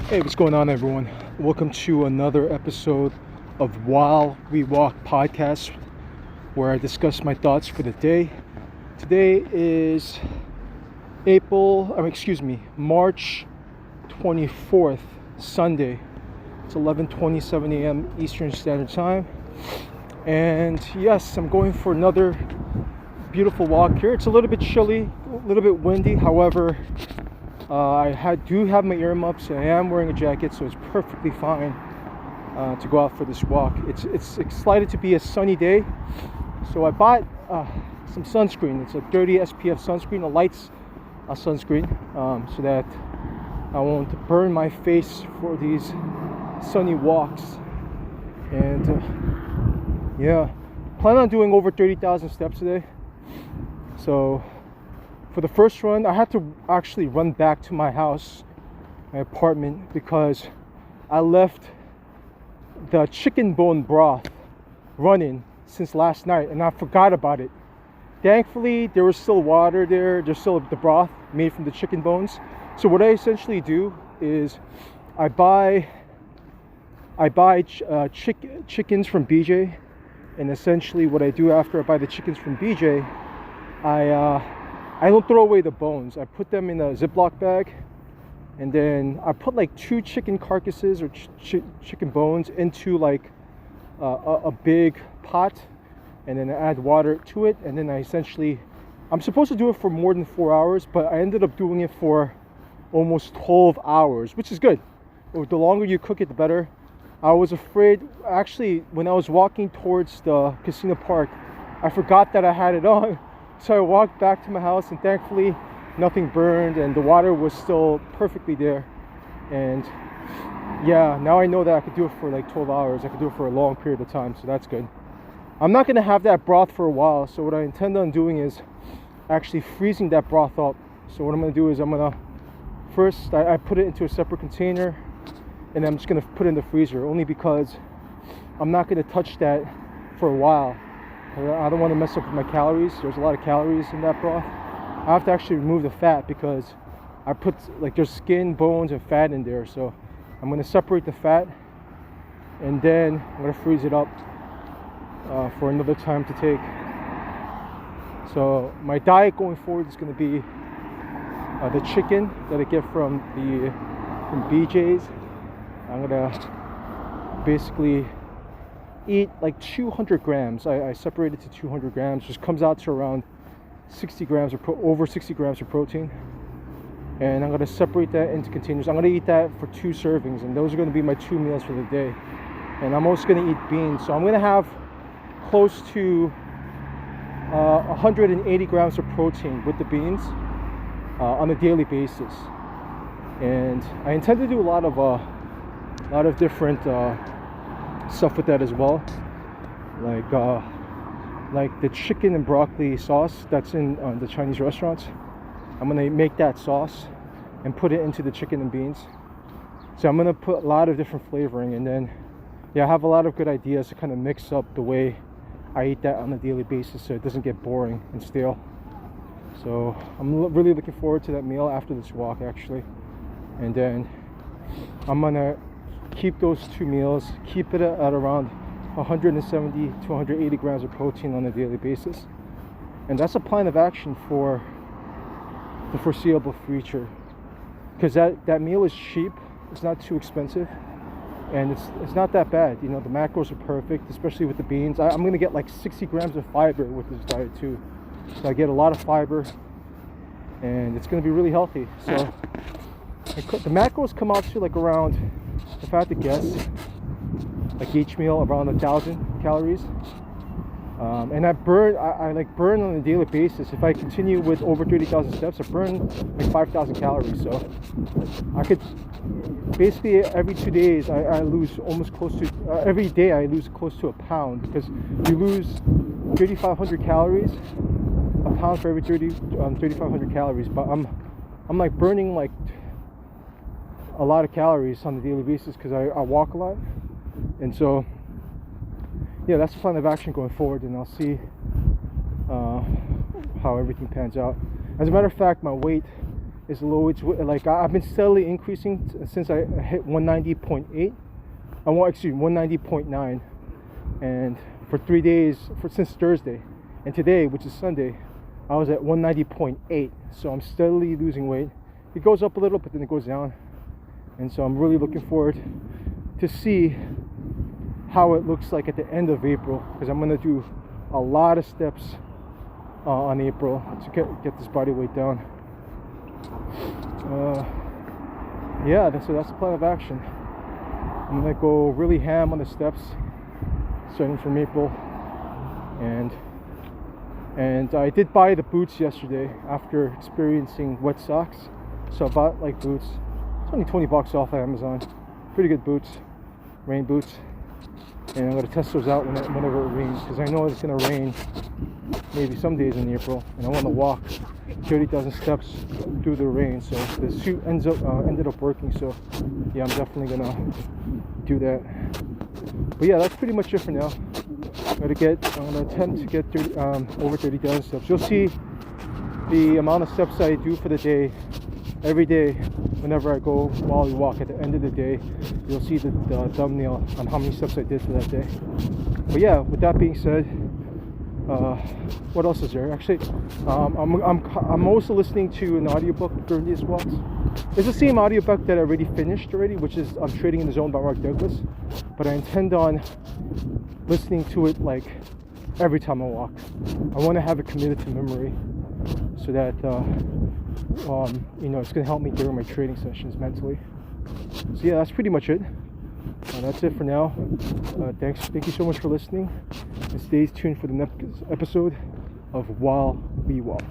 Hey, what's going on, everyone? Welcome to another episode of While We Walk podcast, where I discuss my thoughts for the day. Today is March 24th, Sunday. It's 11:27 a.m. Eastern Standard Time. And yes, I'm going for another beautiful walk here. It's a little bit chilly, a little bit windy. However, I do have my earmuffs. I am wearing a jacket, so it's perfectly fine to go out for this walk. It's slated to be a sunny day, so I bought some sunscreen. It's a 30 SPF sunscreen, a lights sunscreen, so that I won't burn my face for these sunny walks. And plan on doing over 30,000 steps today. So for the first run, I had to actually run back to my house, my apartment, because I left the chicken bone broth running since last night and I forgot about it. Thankfully, there was still water there. There's still the broth made from the chicken bones. So what I essentially do is I buy chickens from BJ, and essentially what I do after I buy the chickens from BJ, I don't throw away the bones. I put them in a Ziploc bag, and then I put like 2 chicken carcasses or chicken bones into like a big pot, and then I add water to it, and then I'm supposed to do it for more than 4 hours, but I ended up doing it for almost 12 hours, which is good. The longer you cook it, the better. I was afraid, actually, when I was walking towards the casino park, I forgot that I had it on. So I walked back to my house, and thankfully nothing burned and the water was still perfectly there. And yeah, now I know that I could do it for like 12 hours. I could do it for a long period of time, so that's good. I'm not going to have that broth for a while, so what I intend on doing is actually freezing that broth up. So what I'm going to do is first I put it into a separate container, and I'm just going to put it in the freezer, only because I'm not going to touch that for a while. I don't want to mess up with my calories. There's a lot of calories in that broth. I have to actually remove the fat because I put there's skin, bones, and fat in there. So I'm going to separate the fat, and then I'm going to freeze it up for another time to take. So my diet going forward is going to be the chicken that I get from BJ's. I'm going to basically eat like 200 grams. I separate it to 200 grams, which comes out to around 60 grams or over 60 grams of protein. And I'm going to separate that into containers. I'm going to eat that for 2 servings, and those are going to be my 2 meals for the day. And I'm also going to eat beans, so I'm going to have close to 180 grams of protein with the beans on a daily basis. And I intend to do a lot of different stuff with that as well, like the chicken and broccoli sauce that's in the Chinese restaurants. I'm gonna make that sauce and put it into the chicken and beans. So I'm gonna put a lot of different flavoring, and then I have a lot of good ideas to kind of mix up the way I eat that on a daily basis, so it doesn't get boring and stale. So I'm really looking forward to that meal after this walk, actually. And then I'm gonna keep those 2 meals, keep it at around 170 to 180 grams of protein on a daily basis. And that's a plan of action for the foreseeable future, because that meal is cheap, it's not too expensive, and it's not that bad. You know, the macros are perfect, especially with the beans. I'm going to get like 60 grams of fiber with this diet too, so I get a lot of fiber, and it's going to be really healthy. So the macros come out to like around, if I had to guess, like each meal around 1,000 calories. And I burn on a daily basis. If I continue with over 30,000 steps, I burn like 5,000 calories. So I could basically every 2 days I lose almost close to every day I lose close to a pound, because you lose 3,500 calories, a pound for every 3,500 calories. But I'm like burning like a lot of calories on a daily basis because I walk a lot. And so that's the plan of action going forward, and I'll see how everything pans out. As a matter of fact, my weight is low. It's like I've been steadily increasing since I hit 190.8. I want, excuse me, 190.9, and for 3 days, since Thursday, and today, which is Sunday, I was at 190.8. So I'm steadily losing weight. It goes up a little, but then it goes down, and so I'm really looking forward to see how it looks like at the end of April, because I'm gonna do a lot of steps on April to get this body weight down. Yeah, so that's the plan of action. I'm gonna go really ham on the steps starting from April, and I did buy the boots yesterday after experiencing wet socks. So I bought like boots. It's only $20 off at Amazon. Pretty good boots, rain boots. And I'm gonna test those out whenever it rains, because I know it's gonna rain maybe some days in April, and I want to walk 30,000 steps through the rain. So the suit ended up working. So yeah, I'm definitely gonna do that. But yeah, that's pretty much it for now. I'm gonna attempt to get over 30,000 steps. You'll see the amount of steps I do for the day every day. Whenever I go while we walk, at the end of the day, you'll see the thumbnail on how many steps I did for that day. But yeah, with that being said, what else is there? Actually, I'm also listening to an audiobook during these walks. It's the same audiobook that I already finished already, which is I'm Trading in the Zone by Mark Douglas. But I intend on listening to it like every time I walk. I want to have it committed to memory, so that it's going to help me during my trading sessions mentally. So yeah, that's pretty much it. That's it for now. Thank you so much for listening, and stay tuned for the next episode of While We Walk.